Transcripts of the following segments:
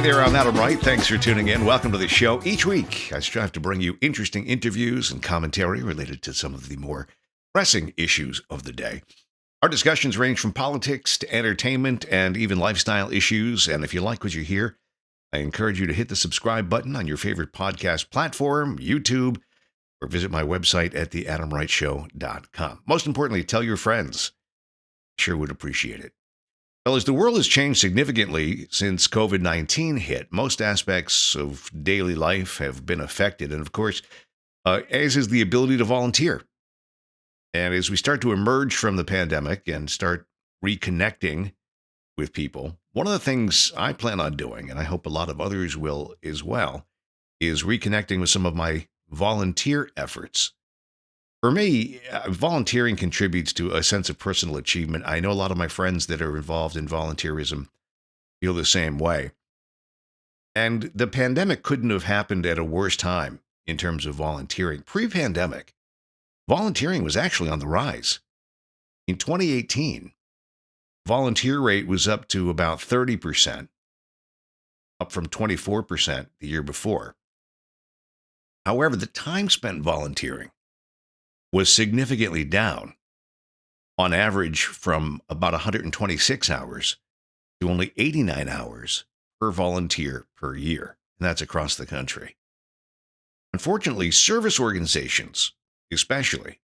there, I'm Adam Wright. Thanks for tuning in. Welcome to the show. Each week, I strive to bring you interesting interviews and commentary related to some of the more pressing issues of the day. Our discussions range from politics to entertainment and even lifestyle issues. And if you like what you hear, I encourage you to hit the subscribe button on your favorite podcast platform, YouTube, or visit my website at theadamwrightshow.com. Most importantly, tell your friends. Sure would appreciate it. Well, as the world has changed significantly since COVID-19 hit, most aspects of daily life have been affected. And of course, as is the ability to volunteer. And as we start to emerge from the pandemic and start reconnecting with people, one of the things I plan on doing, and I hope a lot of others will as well, is reconnecting with some of my volunteer efforts. For me, volunteering contributes to a sense of personal achievement. I know a lot of my friends that are involved in volunteerism feel the same way. And the pandemic couldn't have happened at a worse time in terms of volunteering. Pre-pandemic, volunteering was actually on the rise. In 2018, volunteer rate was up to about 30%, up from 24% the year before. However, the time spent volunteering was significantly down, on average from about 126 hours to only 89 hours per volunteer per year. And that's across the country. Unfortunately, service organizations, especially,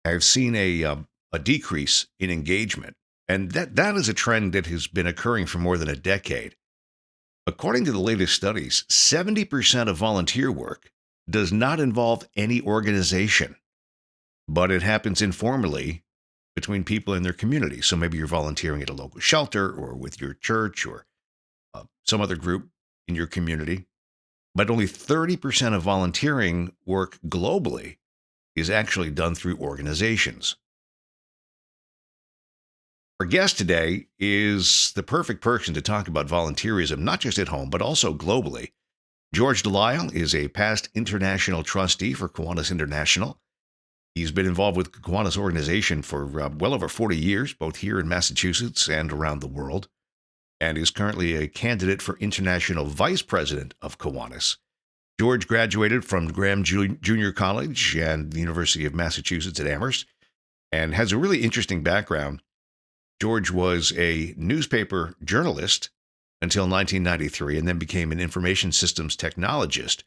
have seen a decrease in engagement. And that is a trend that has been occurring for more than a decade. According to the latest studies, 70% of volunteer work does not involve any organization, but it happens informally between people in their community. So maybe you're volunteering at a local shelter or with your church or some other group in your community. But only 30% of volunteering work globally is actually done through organizations. Our guest today is the perfect person to talk about volunteerism, not just at home, but also globally. George Delisle is a past international trustee for Kiwanis International. He's been involved with the Kiwanis organization for well over 40 years, both here in Massachusetts and around the world, and is currently a candidate for international vice president of Kiwanis. George graduated from Graham Junior College and the University of Massachusetts at Amherst, and has a really interesting background. George was a newspaper journalist until 1993 and then became an information systems technologist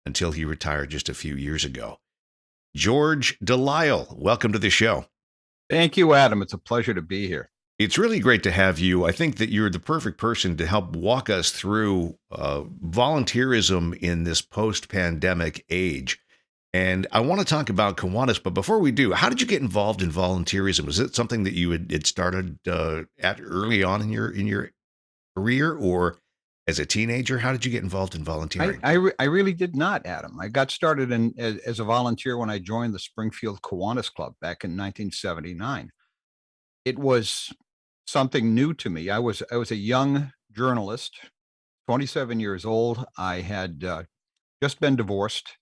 until he retired just a few years ago. George Delisle, welcome to the show. Thank you, Adam. It's a pleasure to be here. It's really great to have you. I think that you're the perfect person to help walk us through volunteerism in this post-pandemic age. And I want to talk about Kiwanis, but before we do, how did you get involved in volunteerism? Was it something that you had started at early on in your career, or as a teenager? How did you get involved in volunteering? I really did not, Adam. I got started as a volunteer when I joined the Springfield Kiwanis Club back in 1979. It was something new to me. I was a young journalist, 27 years old. I had just been divorced,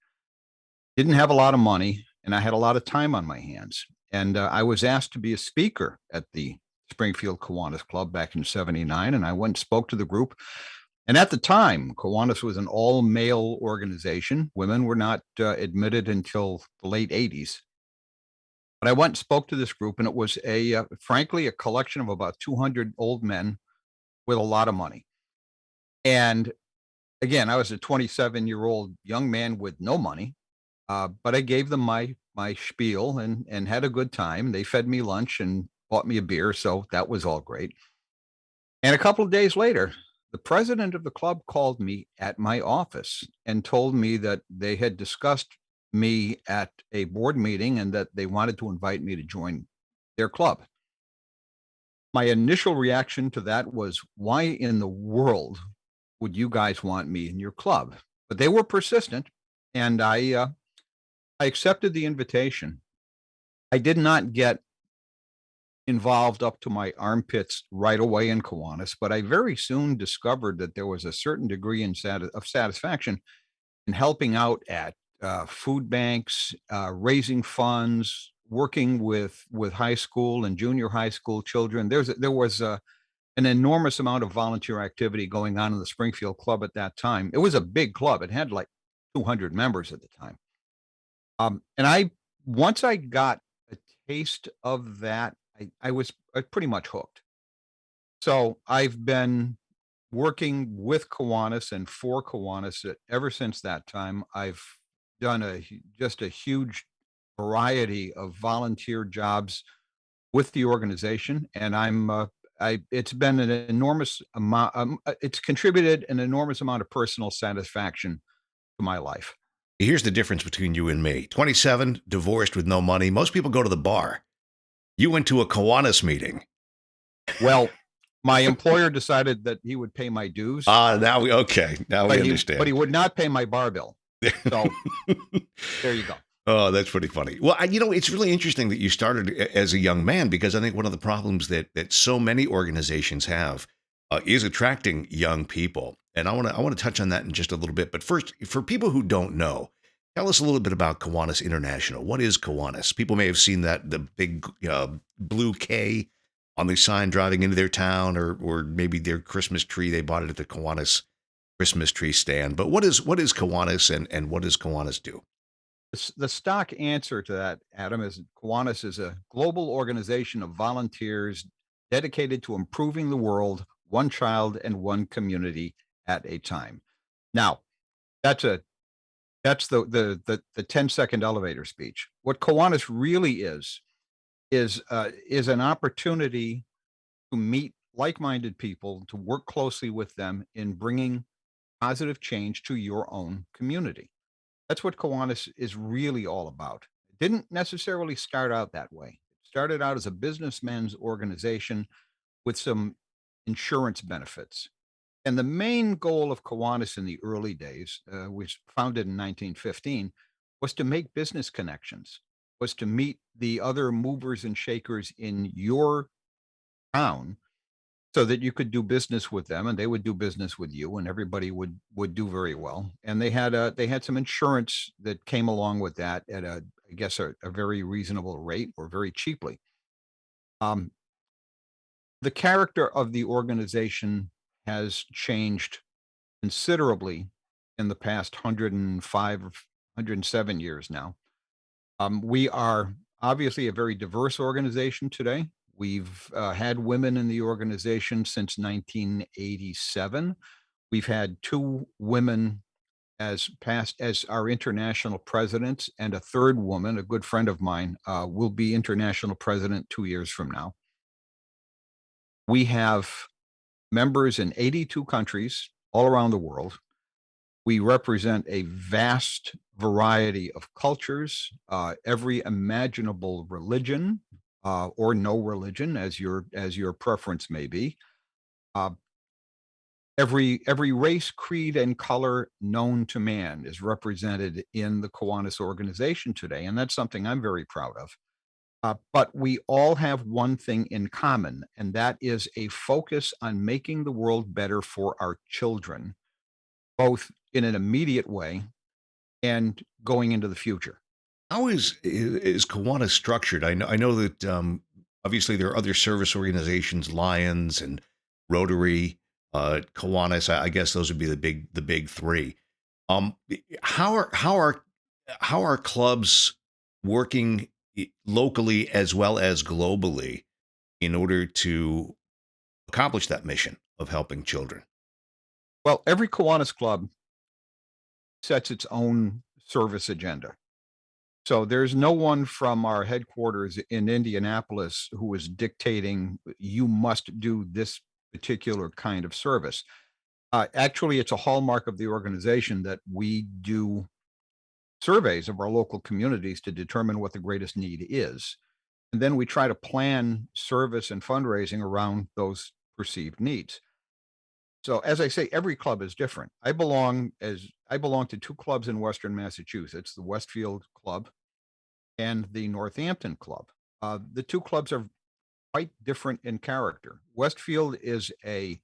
didn't have a lot of money, and I had a lot of time on my hands. And I was asked to be a speaker at the Springfield Kiwanis Club back in 79, and I went and spoke to the group. And at the time, Kiwanis was an all-male organization. Women were not admitted until the late 80s. But I went and spoke to this group, and it was frankly, a collection of about 200 old men with a lot of money. And again, I was a 27-year-old young man with no money, but I gave them my spiel and had a good time. They fed me lunch and bought me a beer, so that was all great. And a couple of days later, the president of the club called me at my office and told me that they had discussed me at a board meeting and that they wanted to invite me to join their club. My initial reaction to that was, why in the world would you guys want me in your club? But they were persistent, and I accepted the invitation. I did not get involved up to my armpits right away in Kiwanis, but I very soon discovered that there was a certain degree of satisfaction in helping out at food banks, raising funds, working with high school and junior high school children. There was an an enormous amount of volunteer activity going on in the Springfield Club at that time. It was a big club. It had like 200 members at the time. And once I got a taste of that, I was pretty much hooked. So I've been working with Kiwanis and for Kiwanis ever since that time. I've done just a huge variety of volunteer jobs with the organization, and it's been an enormous amount. It's contributed an enormous amount of personal satisfaction to my life. Here's the difference between you and me. 27, divorced with no money. Most people go to the bar. You went to a Kiwanis meeting. Well, my employer decided that he would pay my dues. Now we understand. But he would not pay my bar bill. So there you go. Oh, that's pretty funny. Well, it's really interesting that you started as a young man, because I think one of the problems that so many organizations have is attracting young people. And I want to touch on that in just a little bit. But first, for people who don't know, tell us a little bit about Kiwanis International. What is Kiwanis? People may have seen the big blue K on the sign driving into their town, or maybe their Christmas tree. They bought it at the Kiwanis Christmas tree stand. But what is Kiwanis, and what does Kiwanis do? The stock answer to that, Adam, is Kiwanis is a global organization of volunteers dedicated to improving the world, one child and one community at a time. Now, that's the 10-second elevator speech. What Kiwanis really is an opportunity to meet like-minded people, to work closely with them in bringing positive change to your own community. That's what Kiwanis is really all about. It didn't necessarily start out that way. It started out as a businessman's organization with some insurance benefits. And the main goal of Kiwanis in the early days, which founded in 1915, was to make business connections, was to meet the other movers and shakers in your town so that you could do business with them and they would do business with you, and everybody would do very well. And they had some insurance that came along with that at I guess a very reasonable rate, or very cheaply. Um, the character of the organization has changed considerably in the past 105 or 107 years now. We are obviously a very diverse organization today. We've had women in the organization since 1987. We've had two women as our international presidents, and a third woman, a good friend of mine, will be international president 2 years from now. We have members in 82 countries all around the world. We represent a vast variety of cultures, every imaginable religion, or no religion, as your preference may be. Uh, every race, creed, and color known to man is represented in the Kiwanis organization today, and that's something I'm very proud of. But we all have one thing in common, and that is a focus on making the world better for our children, both in an immediate way and going into the future. How is Kiwanis structured? I know that obviously there are other service organizations, Lions and Rotary, Kiwanis. I guess those would be the big three. Um, how are clubs working locally as well as globally in order to accomplish that mission of helping children? Well, every Kiwanis club sets its own service agenda. So there's no one from our headquarters in Indianapolis who is dictating you must do this particular kind of service. Actually, it's a hallmark of the organization that we do surveys of our local communities to determine what the greatest need is. And then we try to plan service and fundraising around those perceived needs. So as I say, every club is different. I belong to two clubs in Western Massachusetts, the Westfield Club and the Northampton Club. The two clubs are quite different in character. Westfield is a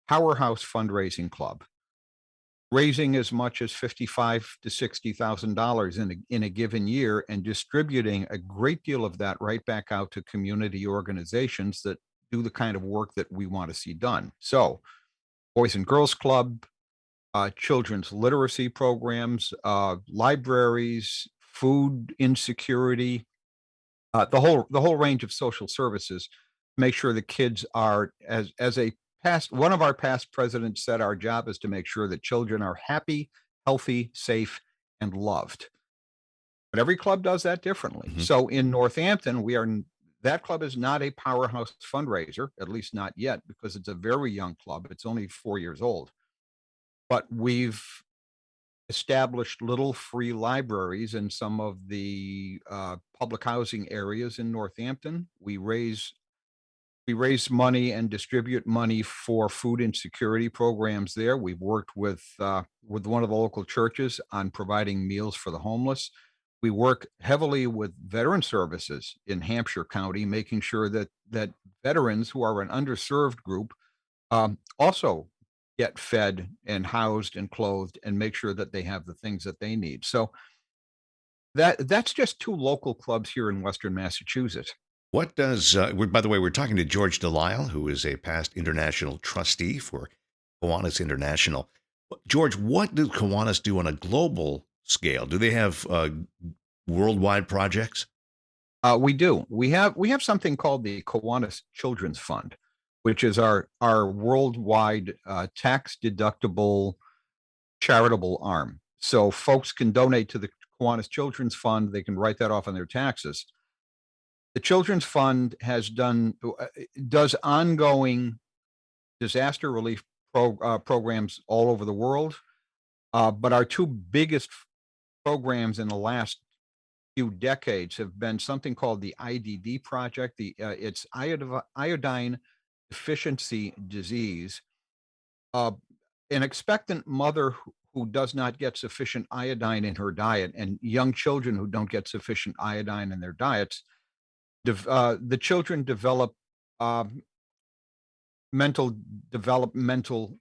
powerhouse fundraising club, raising as much as 55 to $60,000 in a given year, and distributing a great deal of that right back out to community organizations that do the kind of work that we want to see done. So, Boys and Girls Club, children's literacy programs, libraries, food insecurity, the whole range of social services. Make sure the kids are as a past one of our past presidents said, our job is to make sure that children are happy, healthy, safe, and loved. But every club does that differently. Mhm. So in Northampton, that club is not a powerhouse fundraiser, at least not yet, because it's a very young club. It's only 4 years old. But we've established little free libraries in some of the public housing areas in Northampton. We raise money and distribute money for food insecurity programs there. We've worked with one of the local churches on providing meals for the homeless. We work heavily with veteran services in Hampshire County, making sure that veterans who are an underserved group also get fed and housed and clothed and make sure that they have the things that they need. So that's just two local clubs here in Western Massachusetts. What does, by the way, we're talking to George Delisle, who is a past international trustee for Kiwanis International. George, what do Kiwanis do on a global scale? Do they have worldwide projects? We do. We have something called the Kiwanis Children's Fund, which is our worldwide tax deductible charitable arm. So folks can donate to the Kiwanis Children's Fund. They can write that off on their taxes. The Children's Fund does ongoing disaster relief programs all over the world. But our two biggest programs in the last few decades have been something called the IDD project. It's iodine deficiency disease. Uh, an expectant mother who does not get sufficient iodine in her diet, and young children who don't get sufficient iodine in their diets, the children develop um, mental developmental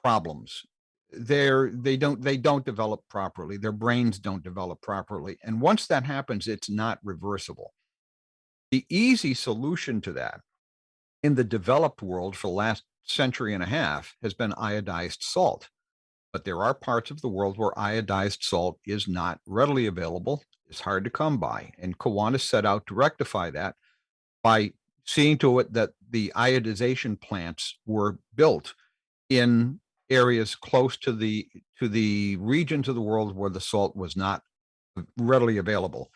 problems. They don't develop properly. Their brains don't develop properly. And once that happens, it's not reversible. The easy solution to that in the developed world for the last century and a half has been iodized salt. But there are parts of the world where iodized salt is not readily available. It's hard to come by. And Kiwanis set out to rectify that by seeing to it that the iodization plants were built in areas close to the regions of the world where the salt was not readily available.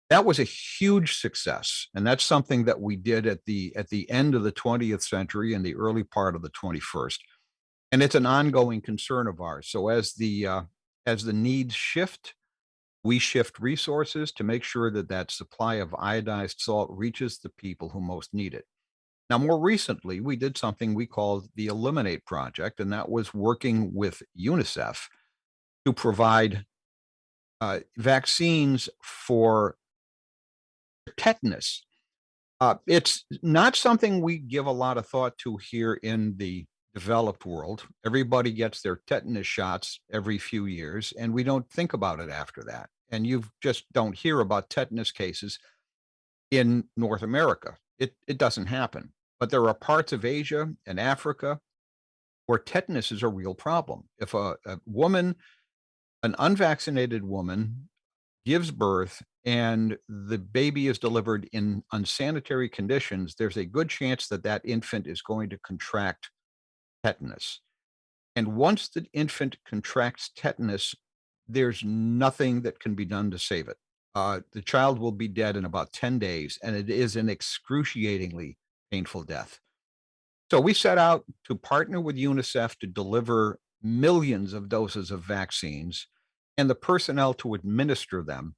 That was a huge success, and that's something that we did at the end of the 20th century and the early part of the 21st. And it's an ongoing concern of ours. So as the needs shift, we shift resources to make sure that that supply of iodized salt reaches the people who most need it. Now, more recently, we did something we called the Eliminate Project, and that was working with UNICEF to provide vaccines for tetanus. It's not something we give a lot of thought to here in the developed world. Everybody gets their tetanus shots every few years, and we don't think about it after that. And you just don't hear about tetanus cases in North America. It doesn't happen. But there are parts of Asia and Africa where tetanus is a real problem. If an unvaccinated woman gives birth and the baby is delivered in unsanitary conditions, there's a good chance that that infant is going to contract tetanus. And once the infant contracts tetanus, there's nothing that can be done to save it. The child will be dead in about 10 days, and it is an excruciatingly painful death. So we set out to partner with UNICEF to deliver millions of doses of vaccines and the personnel to administer them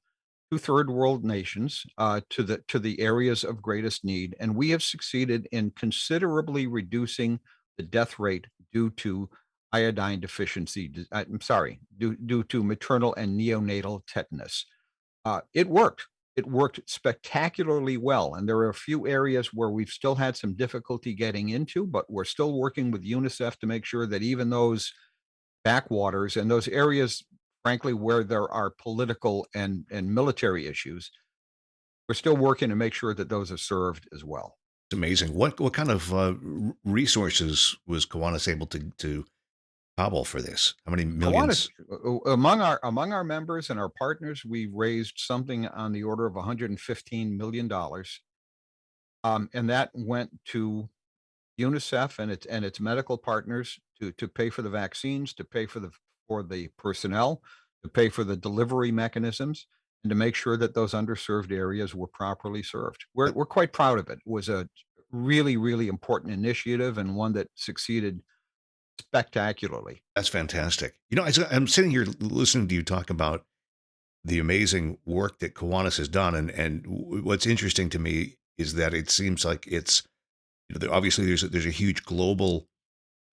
to third world nations, to the areas of greatest need. And we have succeeded in considerably reducing the death rate due to iodine deficiency. I'm sorry, due to maternal and neonatal tetanus. It worked. It worked spectacularly well. And there are a few areas where we've still had some difficulty getting into, but we're still working with UNICEF to make sure that even those backwaters and those areas, frankly, where there are political and military issues, we're still working to make sure that those are served as well. It's amazing. What kind of resources was Kiwanis able to cobble for this? How many Kiwanis, millions? among our members and our partners, we raised something on the order of $115 million, and that went to UNICEF and its medical partners to pay for the vaccines, to pay for the personnel, to pay for the delivery mechanisms, and to make sure that those underserved areas were properly served. We're quite proud of it. It was a really, really important initiative and one that succeeded spectacularly. That's fantastic. I'm sitting here listening to you talk about the amazing work that Kiwanis has done, and what's interesting to me is that it seems like obviously there's a huge global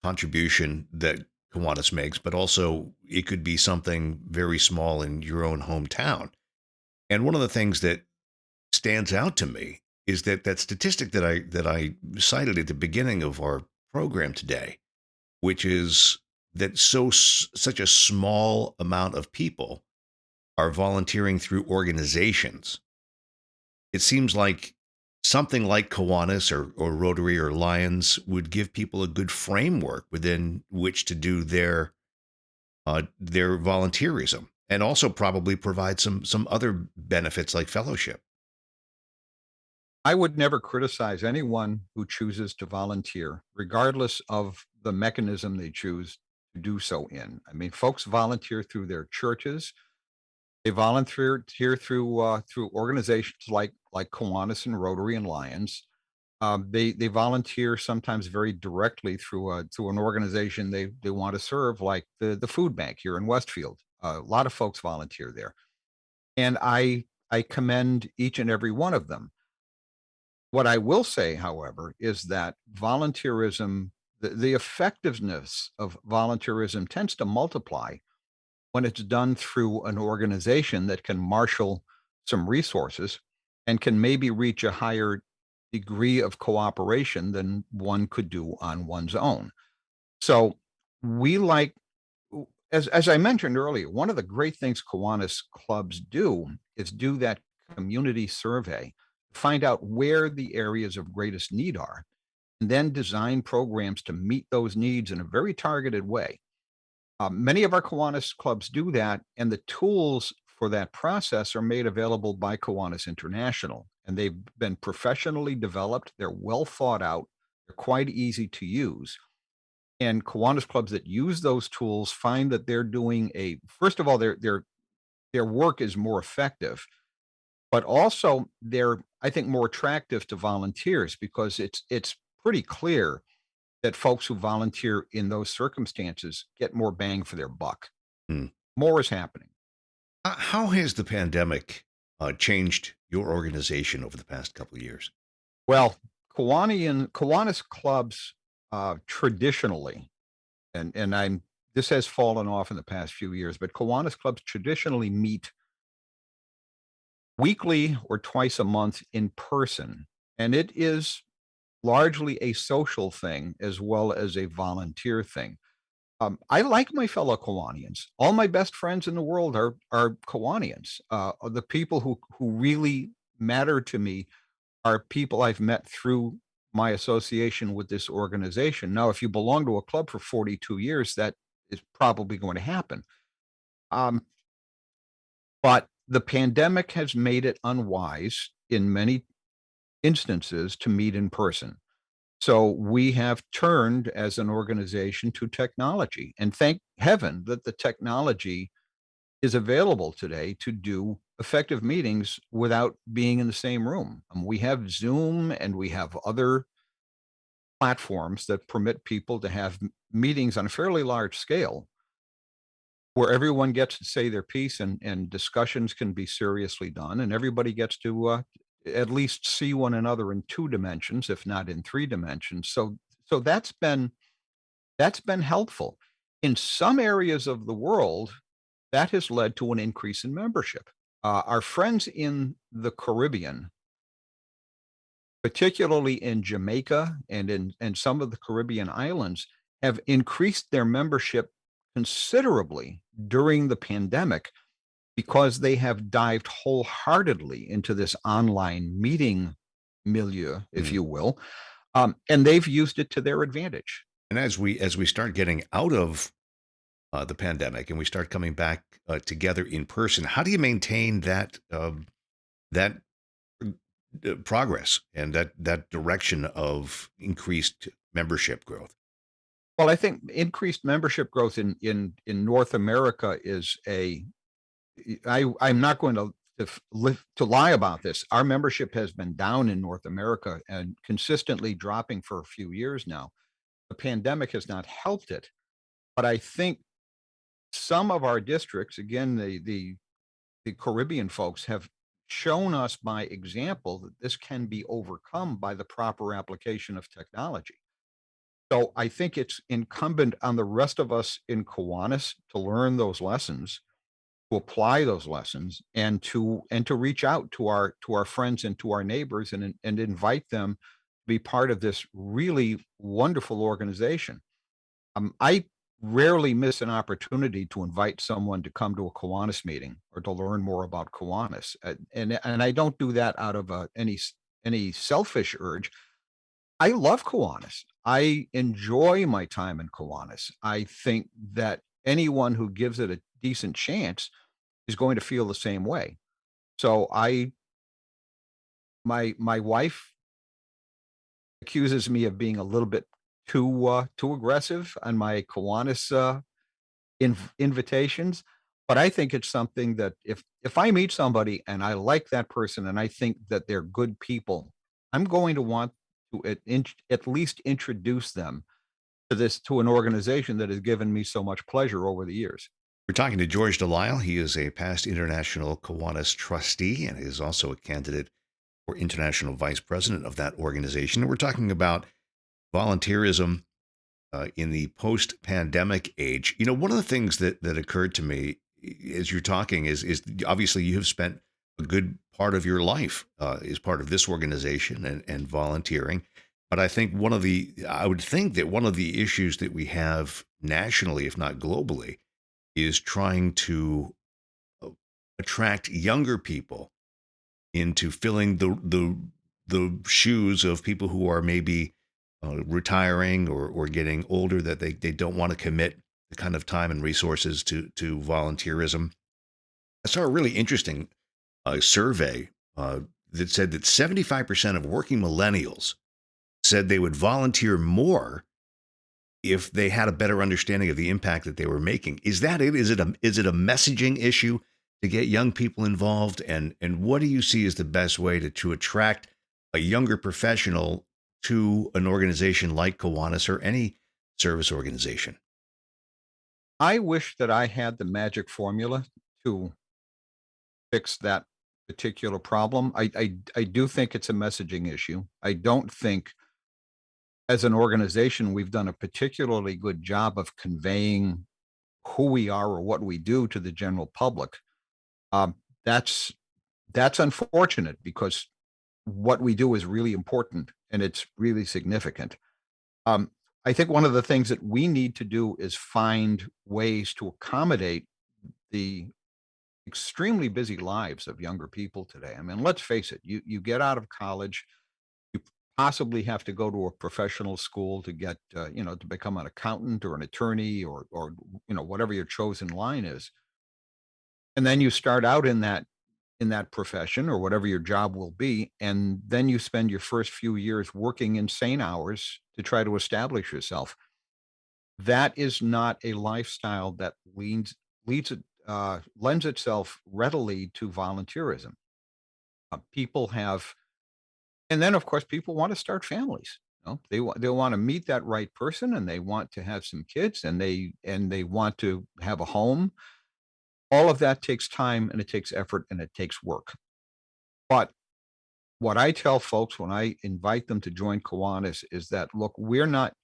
contribution that Kiwanis makes, but also it could be something very small in your own hometown. And one of the things that stands out to me is that statistic that I cited at the beginning of our program today, which is that such a small amount of people are volunteering through organizations. It seems like something like Kiwanis or Rotary or Lions would give people a good framework within which to do their volunteerism, and also probably provide some other benefits like fellowship. I would never criticize anyone who chooses to volunteer, regardless of the mechanism they choose to do so in. I mean, folks volunteer through their churches. They volunteer here through organizations like Kiwanis and Rotary and Lions. They volunteer sometimes very directly through an organization they want to serve, like the food bank here in Westfield. A lot of folks volunteer there, and I commend each and every one of them. What I will say, however, is that volunteerism, the effectiveness of volunteerism tends to multiply when it's done through an organization that can marshal some resources and can maybe reach a higher degree of cooperation than one could do on one's own. So we like, as I mentioned earlier, one of the great things Kiwanis clubs do is do that community survey, find out where the areas of greatest need are, and then design programs to meet those needs in a very targeted way. Many of our Kiwanis clubs do that, and the tools for that process are made available by Kiwanis International, and they've been professionally developed. They're well thought out. They're quite easy to use. And Kiwanis clubs that use those tools find that they're doing a first of all, their work is more effective, but also they're, I think, more attractive to volunteers because it's pretty clear that folks who volunteer in those circumstances get more bang for their buck. Hmm. More is happening. How has the pandemic changed your organization over the past couple of years? Well, Kiwanis clubs traditionally, and I'm this has fallen off in the past few years, but Kiwanis clubs traditionally meet weekly or twice a month in person, and it is largely a social thing as well as a volunteer thing. I like my fellow Kiwanians. All my best friends in the world are Kiwanians. The people who really matter to me are people I've met through my association with this organization. Now, if you belong to a club for 42 years, that is probably going to happen. Um, but the pandemic has made it unwise in many instances to meet in person. So we have turned as an organization to technology. And thank heaven that the technology is available today to do effective meetings without being in the same room. We have Zoom and we have other platforms that permit people to have meetings on a fairly large scale where everyone gets to say their piece and discussions can be seriously done and everybody gets to at least see one another in two dimensions, if not in three dimensions. So that's been helpful. In some areas of the world, that has led to an increase in membership. Our friends in the Caribbean, particularly in Jamaica and in some of the Caribbean islands, have increased their membership considerably during the pandemic because they have dived wholeheartedly into this online meeting milieu, if Mm. you will, and they've used it to their advantage. And as we start getting out of the pandemic and we start coming back together in person, how do you maintain that progress and that direction of increased membership growth? Well, I think increased membership growth in North America is I'm not going to lie about this. Our membership has been down in North America and consistently dropping for a few years now. The pandemic has not helped it, but I think some of our districts, again, the Caribbean folks have shown us by example that this can be overcome by the proper application of technology. So I think it's incumbent on the rest of us in Kiwanis to learn those lessons, to apply those lessons, and to reach out to our friends and to our neighbors and invite them to be part of this really wonderful organization. I rarely miss an opportunity to invite someone to come to a Kiwanis meeting or to learn more about Kiwanis, and I don't do that out of any selfish urge. I love Kiwanis. I enjoy my time in Kiwanis. I think that anyone who gives it a decent chance is going to feel the same way. So my wife accuses me of being a little bit too aggressive on my Kiwanis invitations, but I think it's something that if I meet somebody and I like that person and I think that they're good people, I'm going to want to at least introduce them to an organization that has given me so much pleasure over the years. We're talking to George Delisle. He is a past international Kiwanis trustee and is also a candidate for international vice president of that organization. And we're talking about volunteerism in the post-pandemic age. You know, one of the things that occurred to me as you're talking is obviously you have spent a good part of your life as part of this organization and volunteering. But I would think that one of the issues that we have nationally, if not globally, is trying to uh, attract younger people into filling the shoes of people who are maybe retiring or getting older that they don't want to commit the kind of time and resources to volunteerism. I saw a really interesting survey that said that 75% of working millennials said they would volunteer more if they had a better understanding of the impact that they were making. Is that it? Is it a messaging issue to get young people involved? And what do you see as the best way to attract a younger professional to an organization like Kiwanis or any service organization? I wish that I had the magic formula to fix that particular problem. I do think it's a messaging issue. I don't think as an organization we've done a particularly good job of conveying who we are or what we do to the general public. Um, that's that's unfortunate because what we do is really important and it's really significant. Um, I think one of the things that we need to do is find ways to accommodate the extremely busy lives of younger people today. I mean, let's face it, you get out of college, you possibly have to go to a professional school to get to become an accountant or an attorney or whatever your chosen line is. And then you start out in that profession or whatever your job will be, and then you spend your first few years working insane hours to try to establish yourself. That is not a lifestyle that lends itself readily to volunteerism. People have, and then of course, people want to start families. They want to meet that right person, and they want to have some kids, and they want to have a home. All of that takes time, and it takes effort, and it takes work. But what I tell folks when I invite them to join Kiwanis is that, look, we're not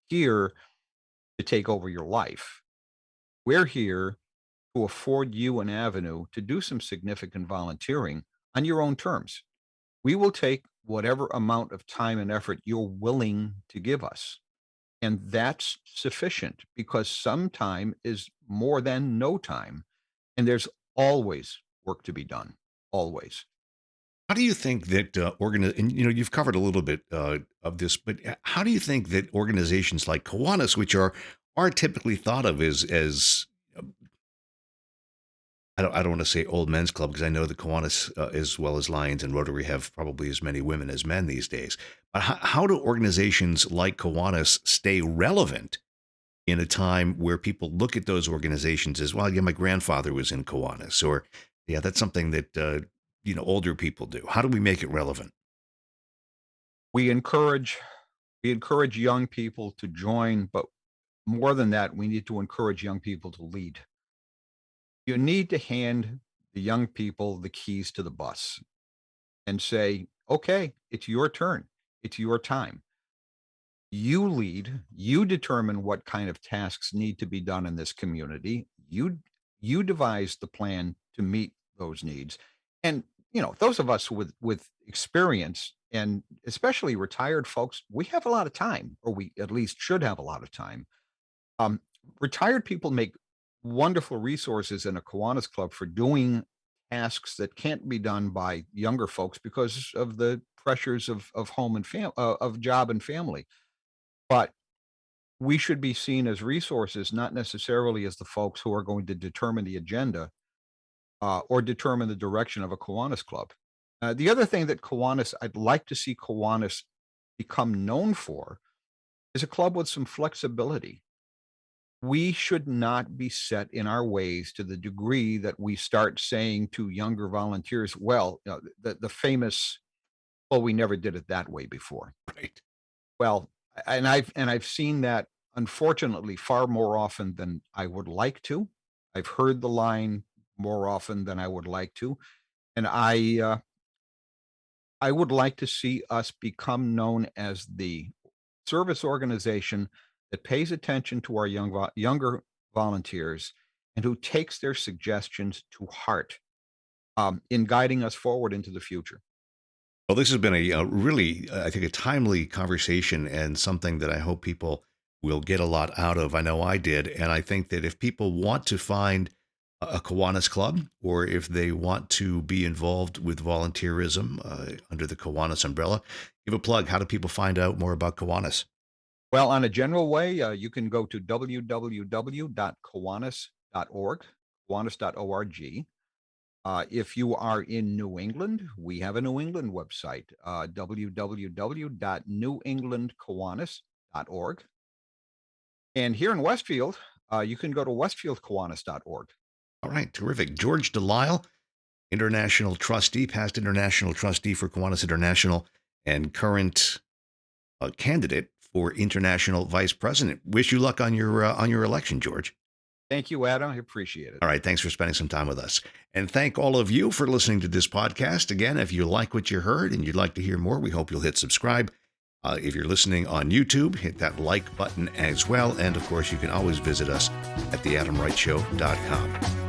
here to take over your life. We're here to afford you an avenue to do some significant volunteering on your own terms. We will take whatever amount of time and effort you're willing to give us. And that's sufficient because some time is more than no time. And there's always work to be done. Always. How do you think that and you've covered a little bit of this, but how do you think that organizations like Kiwanis, which are typically thought of as I don't want to say old men's club because I know the Kiwanis, as well as Lions and Rotary, have probably as many women as men these days. But how do organizations like Kiwanis stay relevant in a time where people look at those organizations as well? Yeah, my grandfather was in Kiwanis, or yeah, that's something that older people do. How do we make it relevant? We encourage we encourage young people to join, but more than that, we need to encourage young people to lead. You need to hand the young people the keys to the bus and say, okay, it's your turn. It's your time. You lead, you determine what kind of tasks need to be done in this community. You devise the plan to meet those needs. And those of us with experience and especially retired folks, we have a lot of time, or we at least should have a lot of time. Um, Retired people make wonderful resources in a Kiwanis club for doing tasks that can't be done by younger folks because of the pressures of home and of job and family. But we should be seen as resources, not necessarily as the folks who are going to determine the agenda or determine the direction of a Kiwanis club. The other thing that I'd like to see Kiwanis become known for is a club with some flexibility. We should not be set in our ways to the degree that we start saying to younger volunteers, well, the famous, well, we never did it that way before. Right. Well, and I've seen that unfortunately far more often than I would like to. I've heard the line more often than I would like to, and I would like to see us become known as the service organization that pays attention to our younger volunteers and who takes their suggestions to heart in guiding us forward into the future. Well, this has been a really, I think, a timely conversation and something that I hope people will get a lot out of. I know I did. And I think that if people want to find a Kiwanis club, or if they want to be involved with volunteerism under the Kiwanis umbrella, give a plug. How do people find out more about Kiwanis? Well, on a general way, you can go to www.kiwanis.org, kiwanis.org. If you are in New England, we have a New England website, www.newenglandkiwanis.org. And here in Westfield, you can go to westfieldkiwanis.org. All right, terrific. George Delisle, international trustee, past international trustee for Kiwanis International, and current candidate for international vice president. Wish you luck on your election, George. Thank you, Adam. I appreciate it. All right, thanks for spending some time with us. And thank all of you for listening to this podcast. Again, if you like what you heard and you'd like to hear more, we hope you'll hit subscribe. If you're listening on YouTube, hit that like button as well. And of course, you can always visit us at theadamwrightshow.com.